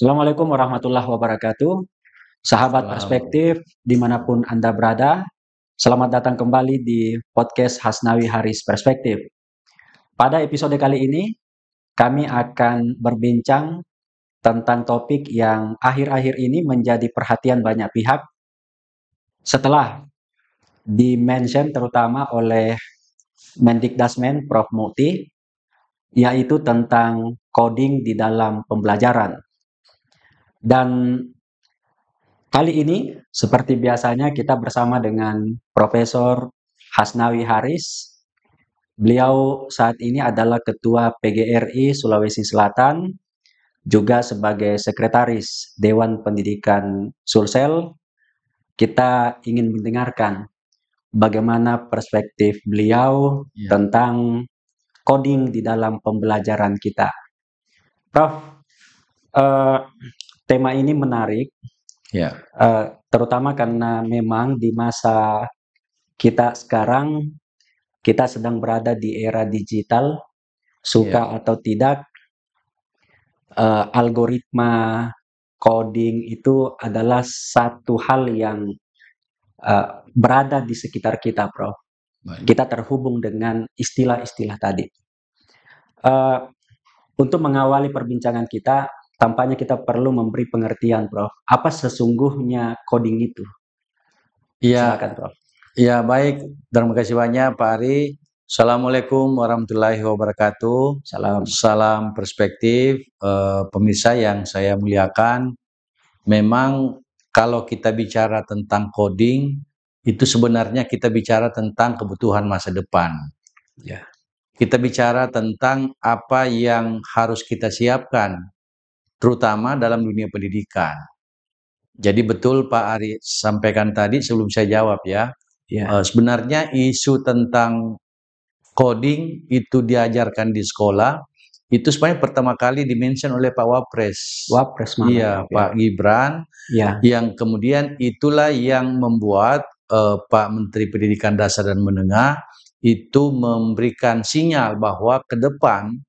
Assalamualaikum warahmatullahi wabarakatuh. Sahabat Salam. perspektif, dimanapun Anda berada, selamat datang kembali di podcast Hasnawi Haris Perspektif. Pada episode kali ini, kami akan berbincang tentang topik yang akhir-akhir ini menjadi perhatian banyak pihak setelah di-mention terutama oleh Mendikdasmen Prof. Muti, yaitu tentang coding di dalam pembelajaran. Dan kali ini, seperti biasanya, kita bersama dengan Profesor Hasnawi Haris. Beliau saat ini adalah Ketua PGRI Sulawesi Selatan, juga sebagai Sekretaris Dewan Pendidikan Sulsel. Kita ingin mendengarkan bagaimana perspektif beliau tentang coding di dalam pembelajaran kita. Prof, tema ini menarik. Terutama karena memang di masa kita sekarang, kita sedang berada di era digital, suka atau tidak, algoritma coding itu adalah satu hal yang berada di sekitar kita, Prof. Kita terhubung dengan istilah-istilah tadi. Untuk mengawali perbincangan kita, tampaknya kita perlu memberi pengertian, Prof. Apa sesungguhnya coding itu? Silakan, Prof. Ya, baik. Terima kasih banyak, Pak Ari. Assalamualaikum warahmatullahi wabarakatuh. Salam perspektif, pemirsa yang saya muliakan. Memang kalau kita bicara tentang coding, itu sebenarnya kita bicara tentang kebutuhan masa depan. Kita bicara tentang apa yang harus kita siapkan, terutama dalam dunia pendidikan. Jadi betul Pak Ari sampaikan tadi sebelum saya jawab ya. Sebenarnya isu tentang coding itu diajarkan di sekolah itu sebenarnya pertama kali dimention oleh Pak Wapres. Iya, Pak Gibran. Yang kemudian itulah yang membuat Pak Menteri Pendidikan Dasar dan Menengah itu memberikan sinyal bahwa ke depan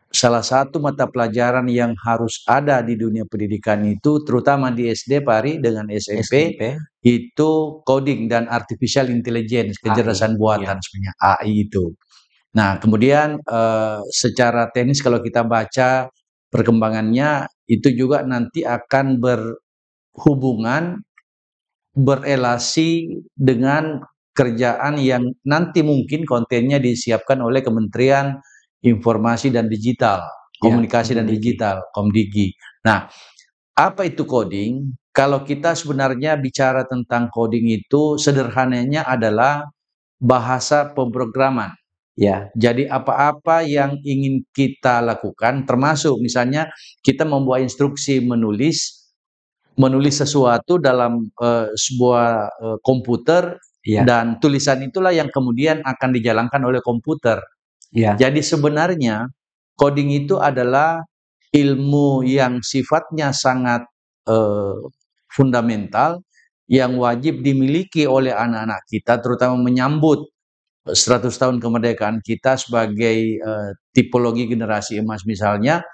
salah satu mata pelajaran yang harus ada di dunia pendidikan itu, terutama di SD, Pak Ari, dengan SMP, itu coding dan artificial intelligence, kecerdasan buatan sebenarnya, AI itu. Nah, kemudian secara teknis kalau kita baca perkembangannya, itu juga nanti akan berhubungan, berelasi dengan kerjaan yang nanti mungkin kontennya disiapkan oleh Kementerian Informasi dan Digital, Komunikasi dan Digital, Komdigi. Nah, apa itu coding? Kalau kita sebenarnya bicara tentang coding itu sederhananya adalah bahasa pemrograman. Jadi apa-apa yang ingin kita lakukan, termasuk misalnya kita membuat instruksi menulis sesuatu dalam sebuah komputer, dan tulisan itulah yang kemudian akan dijalankan oleh komputer. Jadi sebenarnya coding itu adalah ilmu yang sifatnya sangat fundamental yang wajib dimiliki oleh anak-anak kita, terutama menyambut 100 tahun kemerdekaan kita sebagai tipologi generasi emas misalnya.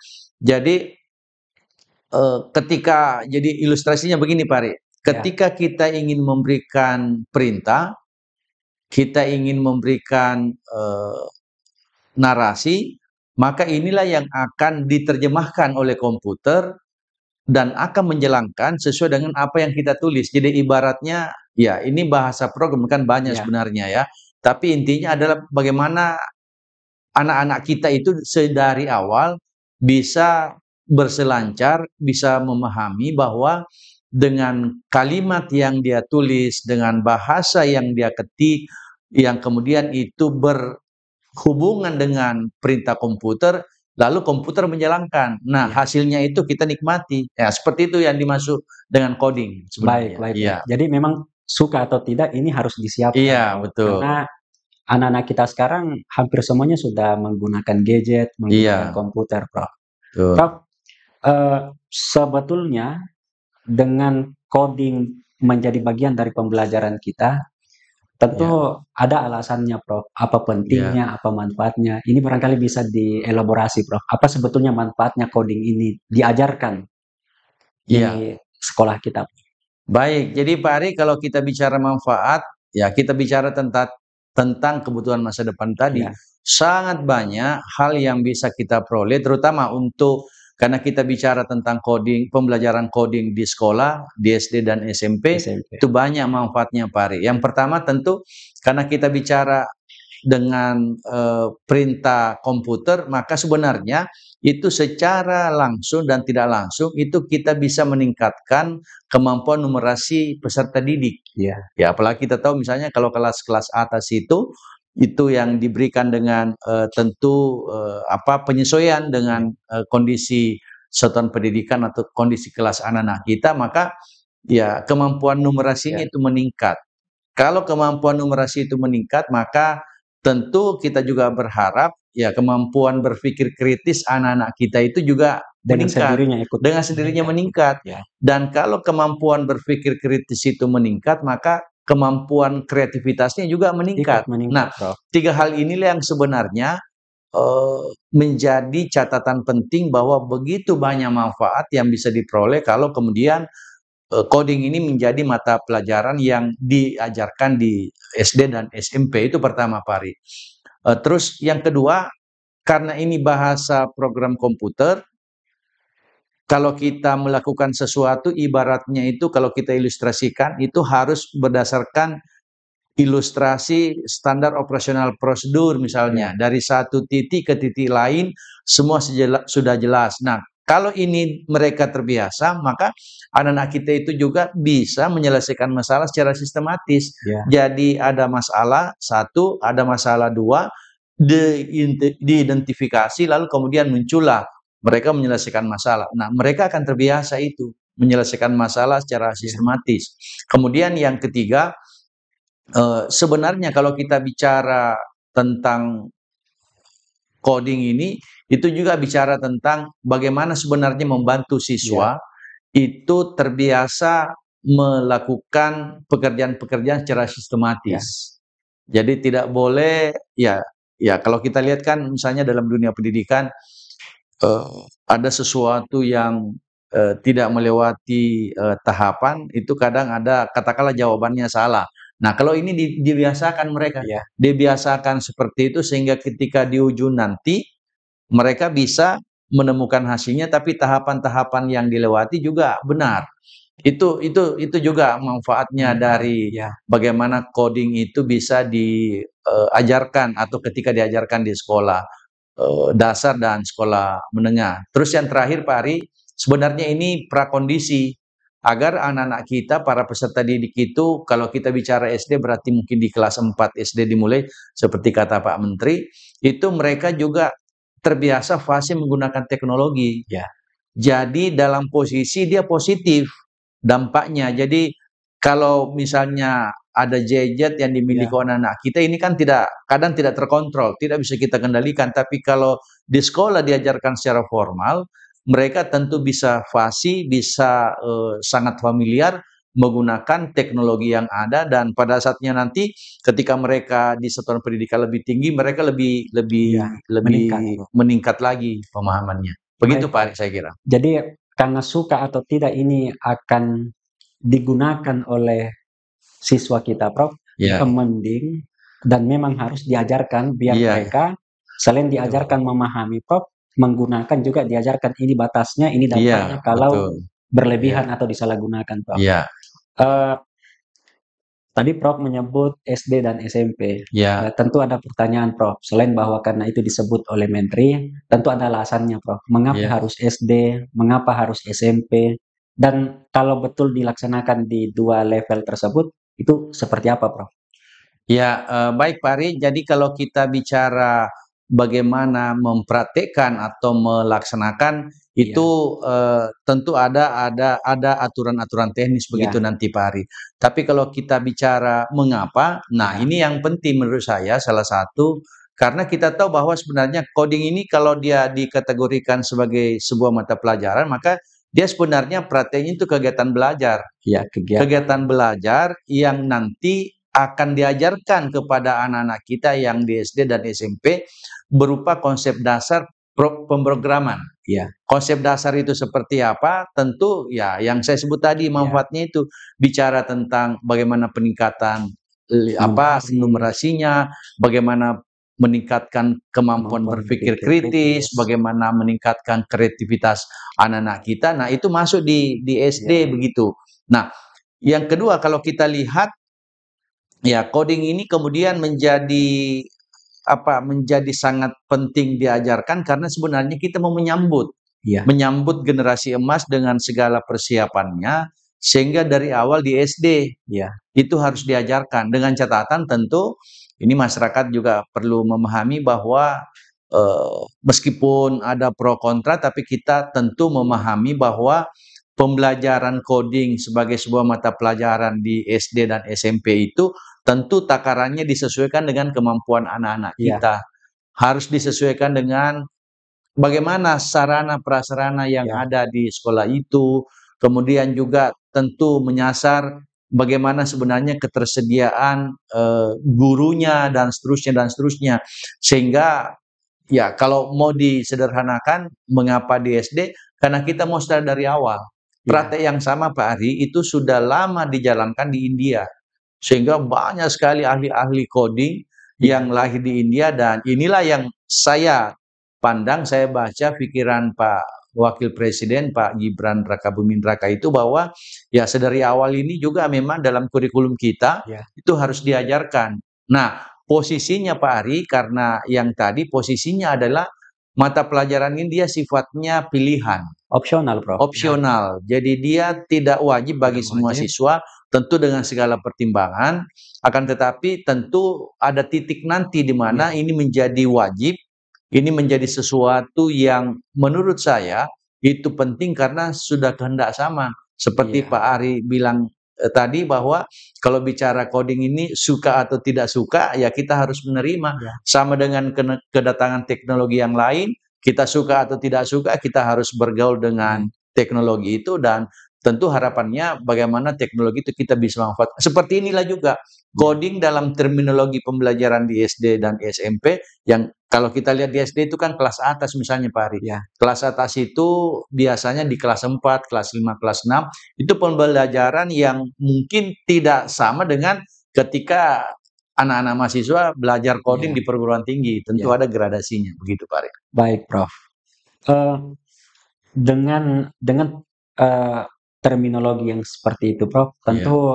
Jadi jadi ilustrasinya begini Pak Ari, ketika kita ingin memberikan perintah, kita ingin memberikan narasi, maka inilah yang akan diterjemahkan oleh komputer dan akan menjalankan sesuai dengan apa yang kita tulis. Jadi ibaratnya, ya ini bahasa program kan banyak sebenarnya ya, tapi intinya adalah bagaimana anak-anak kita itu sedari awal bisa berselancar, bisa memahami bahwa dengan kalimat yang dia tulis, dengan bahasa yang dia ketik, yang kemudian itu berhubungan dengan perintah komputer, lalu komputer menjalankan. Nah, hasilnya itu kita nikmati. Ya, seperti itu yang dimaksud dengan coding sebenarnya. Baik. Jadi memang suka atau tidak ini harus disiapkan. Iya, betul. Karena anak-anak kita sekarang hampir semuanya sudah menggunakan gadget, menggunakan komputer, Prof. Prof, sebetulnya dengan coding menjadi bagian dari pembelajaran kita, tentu ada alasannya, Prof. Apa pentingnya, apa manfaatnya? Ini barangkali bisa dielaborasi, Prof. Apa sebetulnya manfaatnya coding ini diajarkan di sekolah kita. Baik, jadi Pak Ari, kalau kita bicara manfaat, ya kita bicara tentang kebutuhan masa depan tadi. Sangat banyak hal yang bisa kita peroleh, terutama karena kita bicara tentang coding, pembelajaran coding di sekolah, di SD dan SMP, itu banyak manfaatnya Pak Ari. Yang pertama tentu karena kita bicara dengan perintah komputer, maka sebenarnya itu secara langsung dan tidak langsung itu kita bisa meningkatkan kemampuan numerasi peserta didik. Ya, apalagi kita tahu misalnya kalau kelas-kelas atas itu yang diberikan dengan tentu penyesuaian dengan kondisi satuan pendidikan atau kondisi kelas anak-anak kita, maka ya kemampuan numerasinya itu meningkat. Kalau kemampuan numerasi itu meningkat, maka tentu kita juga berharap ya kemampuan berpikir kritis anak-anak kita itu juga dengan sendirinya meningkat. Dan kalau kemampuan berpikir kritis itu meningkat, maka kemampuan kreativitasnya juga meningkat. Nah, tiga hal inilah yang sebenarnya menjadi catatan penting bahwa begitu banyak manfaat yang bisa diperoleh kalau kemudian coding ini menjadi mata pelajaran yang diajarkan di SD dan SMP. Itu pertama, Pak Ari. Terus yang kedua, karena ini bahasa program komputer, kalau kita melakukan sesuatu, ibaratnya itu kalau kita ilustrasikan, itu harus berdasarkan ilustrasi standar operasional prosedur misalnya. Dari satu titik ke titik lain, semua sudah jelas. Nah, kalau ini mereka terbiasa, maka anak-anak kita itu juga bisa menyelesaikan masalah secara sistematis. Jadi ada masalah satu, ada masalah dua, diidentifikasi, lalu kemudian muncullah mereka menyelesaikan masalah. Nah, mereka akan terbiasa itu, menyelesaikan masalah secara sistematis. Kemudian yang ketiga, sebenarnya kalau kita bicara tentang coding ini, itu juga bicara tentang bagaimana sebenarnya membantu siswa itu terbiasa melakukan pekerjaan-pekerjaan secara sistematis. Jadi tidak boleh, ya kalau kita lihat kan misalnya dalam dunia pendidikan, ada sesuatu yang tidak melewati tahapan, itu kadang ada katakanlah jawabannya salah. Nah, kalau ini dibiasakan mereka, dibiasakan seperti itu sehingga ketika di ujung nanti mereka bisa menemukan hasilnya, tapi tahapan-tahapan yang dilewati juga benar. Itu juga manfaatnya dari bagaimana coding itu bisa diajarkan atau ketika diajarkan di sekolah dasar dan sekolah menengah. Terus yang terakhir Pak Ari, sebenarnya ini prakondisi agar anak-anak kita, para peserta didik itu, kalau kita bicara SD berarti mungkin di kelas 4 SD dimulai, seperti kata Pak Menteri, itu mereka juga terbiasa fasih menggunakan teknologi. Jadi dalam posisi dia positif dampaknya. Jadi kalau misalnya ada gadget yang dimiliki anak-anak kita, ini kan kadang tidak terkontrol, tidak bisa kita kendalikan. Tapi kalau di sekolah diajarkan secara formal, mereka tentu bisa fasih, bisa sangat familiar menggunakan teknologi yang ada, dan pada saatnya nanti ketika mereka di satuan pendidikan lebih tinggi, mereka lebih meningkat lagi pemahamannya. Begitu Pak Ari, saya kira. Jadi karena suka atau tidak ini akan digunakan oleh siswa kita, Prof. Mending dan memang harus diajarkan biar mereka selain diajarkan memahami, Prof, menggunakan juga diajarkan ini batasnya, ini dampaknya kalau berlebihan atau disalahgunakan, Prof. Tadi Prof menyebut SD dan SMP. Tentu ada pertanyaan, Prof. Selain bahwa karena itu disebut oleh Menteri, tentu ada alasannya, Prof. Mengapa harus SD, mengapa harus SMP, dan kalau betul dilaksanakan di dua level tersebut, itu seperti apa, Prof? Baik Pak Ari. Jadi kalau kita bicara bagaimana mempraktekkan atau melaksanakan itu tentu ada aturan-aturan teknis begitu nanti Pak Ari. Tapi kalau kita bicara mengapa, nah ini yang penting menurut saya salah satu, karena kita tahu bahwa sebenarnya coding ini kalau dia dikategorikan sebagai sebuah mata pelajaran, maka dia sebenarnya prakteknya itu kegiatan belajar. Kegiatan belajar yang nanti akan diajarkan kepada anak-anak kita yang di SD dan SMP berupa konsep dasar pemrograman. Ya. Konsep dasar itu seperti apa? Tentu ya yang saya sebut tadi manfaatnya itu bicara tentang bagaimana peningkatan numerasinya, bagaimana meningkatkan kemampuan berpikir kritis, bagaimana meningkatkan kreativitas anak-anak kita. Nah, itu masuk di SD begitu. Nah, yang kedua kalau kita lihat ya coding ini kemudian menjadi sangat penting diajarkan karena sebenarnya kita mau menyambut generasi emas dengan segala persiapannya sehingga dari awal di SD itu harus diajarkan dengan catatan tentu ini masyarakat juga perlu memahami bahwa meskipun ada pro kontra tapi kita tentu memahami bahwa pembelajaran coding sebagai sebuah mata pelajaran di SD dan SMP itu tentu takarannya disesuaikan dengan kemampuan anak-anak kita. Harus disesuaikan dengan bagaimana sarana prasarana yang ada di sekolah itu. Kemudian juga tentu menyasar bagaimana sebenarnya ketersediaan gurunya dan seterusnya. Sehingga ya kalau mau disederhanakan mengapa di SD? Karena kita mau start dari awal. Praktek yang sama Pak Ari itu sudah lama dijalankan di India. Sehingga banyak sekali ahli-ahli coding yang lahir di India dan inilah yang saya pandang, saya baca pikiran Pak Wakil Presiden Pak Gibran Rakabuming Raka itu bahwa ya sedari awal ini juga memang dalam kurikulum kita itu harus diajarkan. Nah, posisinya Pak Ari karena yang tadi posisinya adalah mata pelajaran ini dia sifatnya pilihan. Opsional, Prof. Opsional. Jadi dia tidak wajib bagi semua siswa. Tentu dengan segala pertimbangan, akan tetapi tentu ada titik nanti di mana ini menjadi wajib, ini menjadi sesuatu yang menurut saya itu penting karena sudah kehendak sama. Seperti Pak Ari bilang tadi bahwa kalau bicara coding ini suka atau tidak suka, ya kita harus menerima. Sama dengan kedatangan teknologi yang lain, kita suka atau tidak suka, kita harus bergaul dengan teknologi itu dan tentu harapannya bagaimana teknologi itu kita bisa manfaatkan. Seperti inilah juga coding dalam terminologi pembelajaran di SD dan SMP yang kalau kita lihat di SD itu kan kelas atas misalnya Pak Ari. Kelas atas itu biasanya di kelas 4, kelas 5, kelas 6 itu pembelajaran yang mungkin tidak sama dengan ketika anak-anak mahasiswa belajar coding di perguruan tinggi. Tentu ada gradasinya begitu Pak Ari. Baik, Prof. Dengan terminologi yang seperti itu, Prof, tentu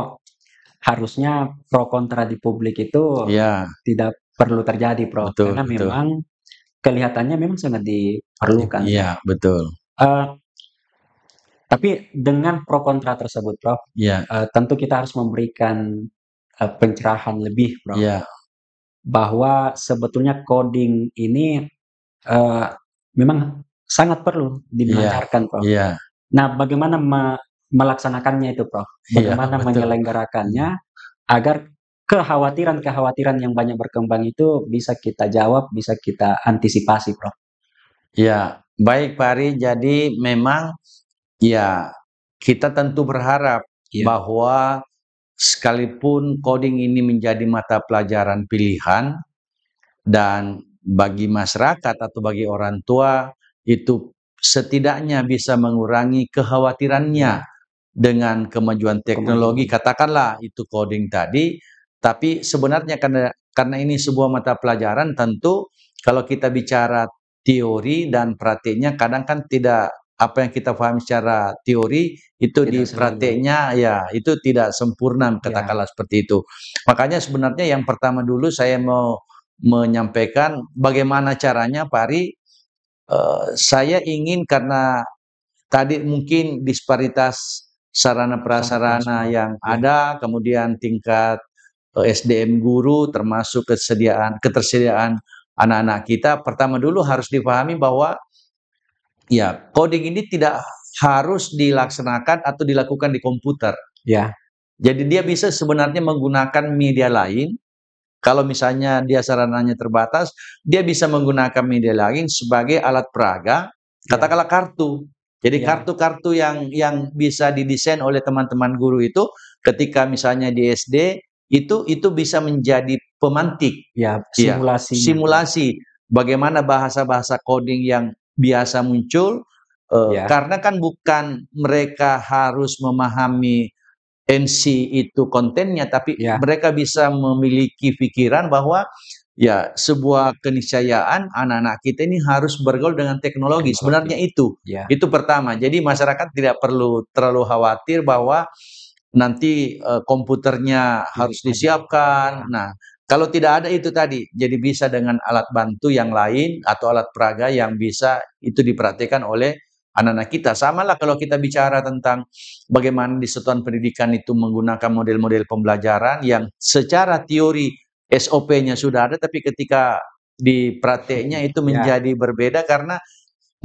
harusnya pro kontra di publik itu tidak perlu terjadi, Prof. Karena memang kelihatannya memang sangat diperlukan. Iya, betul. Tapi dengan pro kontra tersebut, Prof, tentu kita harus memberikan pencerahan lebih, Prof, bahwa sebetulnya coding ini memang sangat perlu dibelajarkan, Prof. Nah, bagaimana melaksanakannya itu, Prof? Bagaimana menyelenggarakannya agar kekhawatiran-kekhawatiran yang banyak berkembang itu bisa kita jawab, bisa kita antisipasi, Prof? Ya, baik Pak Ari. Jadi memang ya kita tentu berharap bahwa sekalipun coding ini menjadi mata pelajaran pilihan dan bagi masyarakat atau bagi orang tua itu setidaknya bisa mengurangi kekhawatirannya dengan kemajuan teknologi, katakanlah itu coding tadi, tapi sebenarnya karena ini sebuah mata pelajaran tentu kalau kita bicara teori dan prakteknya kadang kan tidak apa yang kita pahami secara teori itu di prakteknya itu tidak sempurna katakanlah seperti itu. Makanya sebenarnya yang pertama dulu saya mau menyampaikan bagaimana caranya Pak Ari, saya ingin karena tadi mungkin disparitas sarana prasarana yang ada, kemudian tingkat SDM guru termasuk ketersediaan anak-anak kita. Pertama dulu harus dipahami bahwa coding ini tidak harus dilaksanakan atau dilakukan di komputer. Jadi dia bisa sebenarnya menggunakan media lain. Kalau misalnya dia sarananya terbatas, dia bisa menggunakan media lain sebagai alat peraga, katakanlah kartu. Jadi kartu-kartu yang bisa didesain oleh teman-teman guru itu ketika misalnya di SD itu bisa menjadi pemantik. Simulasi. Simulasi. bagaimana bahasa-bahasa coding yang biasa muncul, karena kan bukan mereka harus memahami NC itu kontennya, tapi mereka bisa memiliki pikiran bahwa ya sebuah keniscayaan anak-anak kita ini harus bergaul dengan teknologi. Sebenarnya itu pertama. Jadi masyarakat tidak perlu terlalu khawatir bahwa nanti komputernya harus disiapkan. Nah, kalau tidak ada itu tadi, jadi bisa dengan alat bantu yang lain atau alat peraga yang bisa itu diperhatikan oleh anak-anak kita. Sama lah kalau kita bicara tentang bagaimana di satuan pendidikan itu menggunakan model-model pembelajaran yang secara teori SOP-nya sudah ada, tapi ketika di prakteknya itu menjadi berbeda karena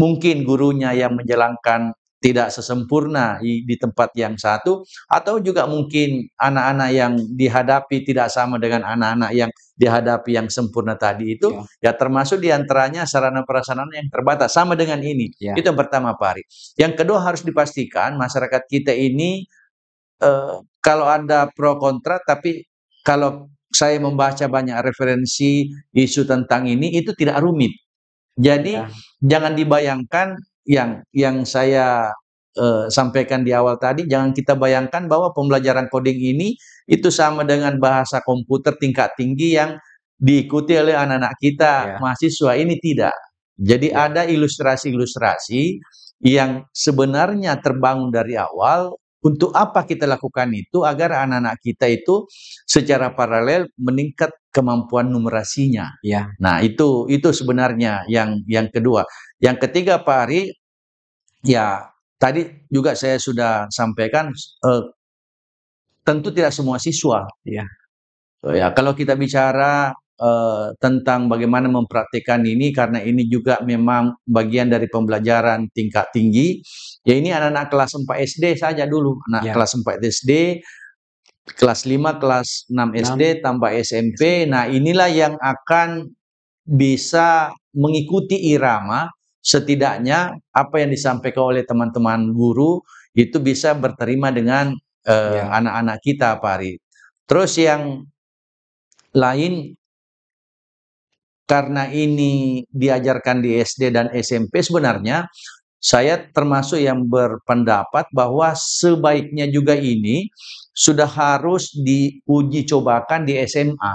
mungkin gurunya yang menjalankan tidak sesempurna di tempat yang satu, atau juga mungkin anak-anak yang dihadapi tidak sama dengan anak-anak yang dihadapi yang sempurna tadi itu, ya termasuk diantaranya sarana prasarana yang terbatas, sama dengan ini. Itu yang pertama, Pak Ari. Yang kedua harus dipastikan masyarakat kita ini, kalau ada pro kontra, tapi kalau saya membaca banyak referensi isu tentang ini, itu tidak rumit. Jadi jangan dibayangkan yang saya sampaikan di awal tadi, jangan kita bayangkan bahwa pembelajaran coding ini itu sama dengan bahasa komputer tingkat tinggi yang diikuti oleh anak-anak kita mahasiswa. Ini tidak. Jadi ada ilustrasi-ilustrasi yang sebenarnya terbangun dari awal. Untuk apa kita lakukan itu? Agar anak-anak kita itu secara paralel meningkat kemampuan numerasinya. Nah, itu sebenarnya yang kedua. Yang ketiga, Pak Ari, ya tadi juga saya sudah sampaikan, tentu tidak semua siswa. Ya, kalau kita bicara tentang bagaimana mempraktikkan ini, karena ini juga memang bagian dari pembelajaran tingkat tinggi, ya ini anak-anak kelas 4 SD saja dulu. Kelas 4 SD, kelas 5, kelas 6 SD, tambah SMP. Nah, inilah yang akan bisa mengikuti irama, setidaknya apa yang disampaikan oleh teman-teman guru itu bisa berterima dengan anak-anak kita, Pak Ari. Terus yang lain, karena ini diajarkan di SD dan SMP, sebenarnya saya termasuk yang berpendapat bahwa sebaiknya juga ini sudah harus diuji cobakan di SMA.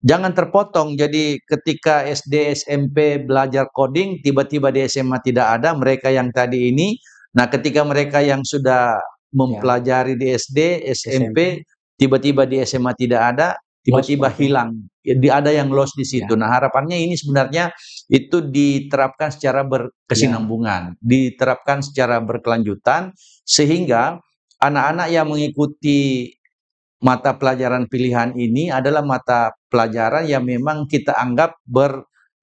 Jangan terpotong, jadi ketika SD, SMP belajar coding, tiba-tiba di SMA tidak ada, mereka yang tadi ini, nah ketika mereka yang sudah mempelajari di SD, SMP, tiba-tiba di SMA tidak ada, tiba-tiba hilang, ada yang lost di situ. Nah, harapannya ini sebenarnya itu diterapkan secara berkesinambungan, diterapkan secara berkelanjutan, sehingga anak-anak yang mengikuti mata pelajaran pilihan ini adalah mata pelajaran yang memang kita anggap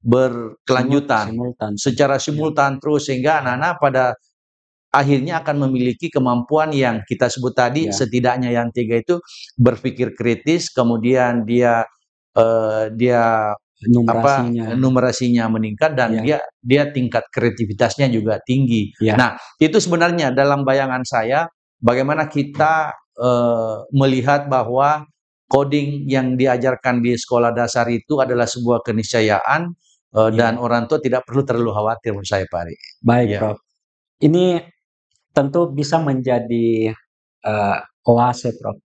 berkelanjutan, secara simultan terus, sehingga anak-anak pada akhirnya akan memiliki kemampuan yang kita sebut tadi, setidaknya yang 3 itu, berpikir kritis, kemudian dia numerasinya meningkat, dan dia tingkat kreativitasnya juga tinggi. Nah, itu sebenarnya dalam bayangan saya bagaimana kita melihat bahwa coding yang diajarkan di sekolah dasar itu adalah sebuah keniscayaan, dan orang tua tidak perlu terlalu khawatir, menurut saya, Pak Ari. Baik, Prof. Ini tentu bisa menjadi oase, Prof.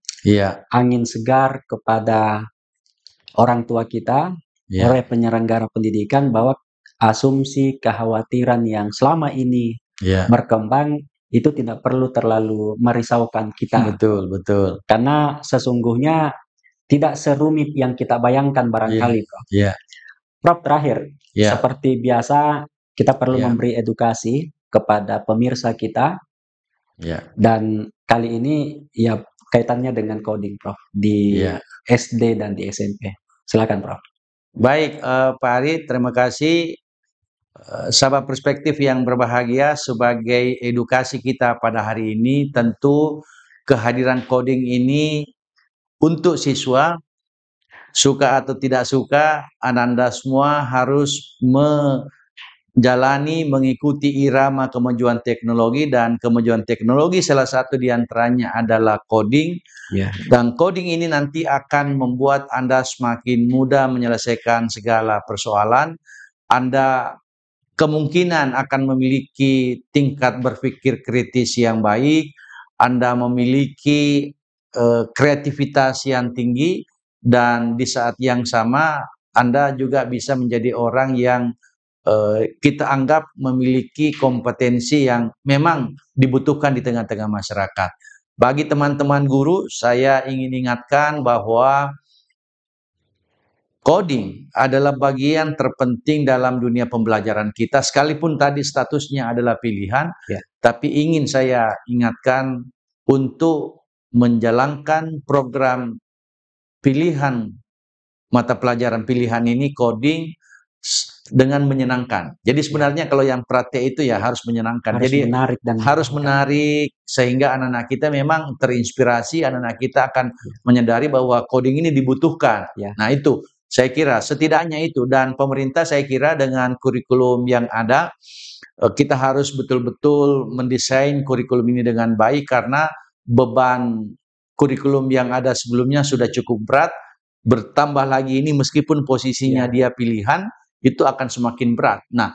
Angin segar kepada orang tua kita, oleh penyelenggara pendidikan, bahwa asumsi kekhawatiran yang selama ini berkembang itu tidak perlu terlalu merisaukan kita. Betul, betul. Karena sesungguhnya tidak serumit yang kita bayangkan barangkali, Prof. Prof, terakhir, seperti biasa kita perlu memberi edukasi kepada pemirsa kita, dan kali ini ya kaitannya dengan coding, Prof, di SD dan di SMP. Silakan, Prof. Baik, Pak Ari, terima kasih. Sahabat perspektif yang berbahagia, sebagai edukasi kita pada hari ini, tentu kehadiran coding ini untuk siswa, suka atau tidak suka, Anda semua harus menjalani, mengikuti irama kemajuan teknologi, dan kemajuan teknologi salah satu diantaranya adalah coding. Dan coding ini nanti akan membuat Anda semakin mudah menyelesaikan segala persoalan, Anda kemungkinan akan memiliki tingkat berpikir kritis yang baik, Anda memiliki kreativitas yang tinggi, dan di saat yang sama Anda juga bisa menjadi orang yang kita anggap memiliki kompetensi yang memang dibutuhkan di tengah-tengah masyarakat. Bagi teman-teman guru, saya ingin ingatkan bahwa coding adalah bagian terpenting dalam dunia pembelajaran kita, sekalipun tadi statusnya adalah pilihan, tapi ingin saya ingatkan untuk menjalankan program pilihan, mata pelajaran pilihan ini, coding, dengan menyenangkan. Jadi sebenarnya kalau yang praktek itu ya harus menyenangkan. Harus Jadi menarik dan harus menarik sehingga anak-anak kita memang terinspirasi, anak-anak kita akan menyadari bahwa coding ini dibutuhkan. Nah itu saya kira setidaknya itu, dan pemerintah saya kira dengan kurikulum yang ada kita harus betul-betul mendesain kurikulum ini dengan baik, karena beban kurikulum yang ada sebelumnya sudah cukup berat, bertambah lagi ini meskipun posisinya dia pilihan, itu akan semakin berat. Nah,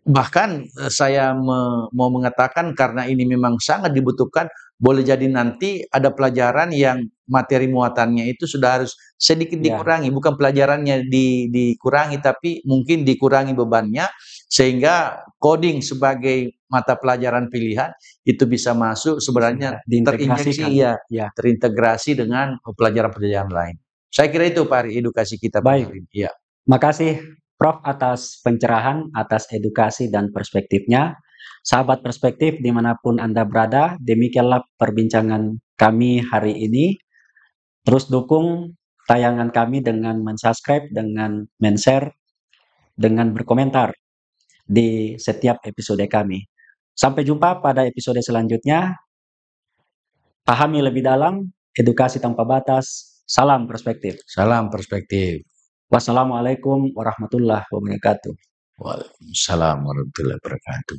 bahkan saya mau mengatakan karena ini memang sangat dibutuhkan, boleh jadi nanti ada pelajaran yang materi muatannya itu sudah harus sedikit dikurangi, bukan pelajarannya dikurangi, tapi mungkin dikurangi bebannya, sehingga coding sebagai mata pelajaran pilihan itu bisa masuk sebenarnya terinjeksi, terintegrasi dengan pelajaran-pelajaran lain. Saya kira itu Pak Ari, edukasi kita. Baik, makasih Prof atas pencerahan, atas edukasi dan perspektifnya. Sahabat perspektif dimanapun Anda berada, demikianlah perbincangan kami hari ini. Terus dukung tayangan kami dengan mensubscribe, dengan men-share, dengan berkomentar di setiap episode kami. Sampai jumpa pada episode selanjutnya. Pahami lebih dalam, edukasi tanpa batas. Salam perspektif. Salam perspektif. Wassalamualaikum warahmatullahi wabarakatuh. Waalaikumsalam warahmatullahi wabarakatuh.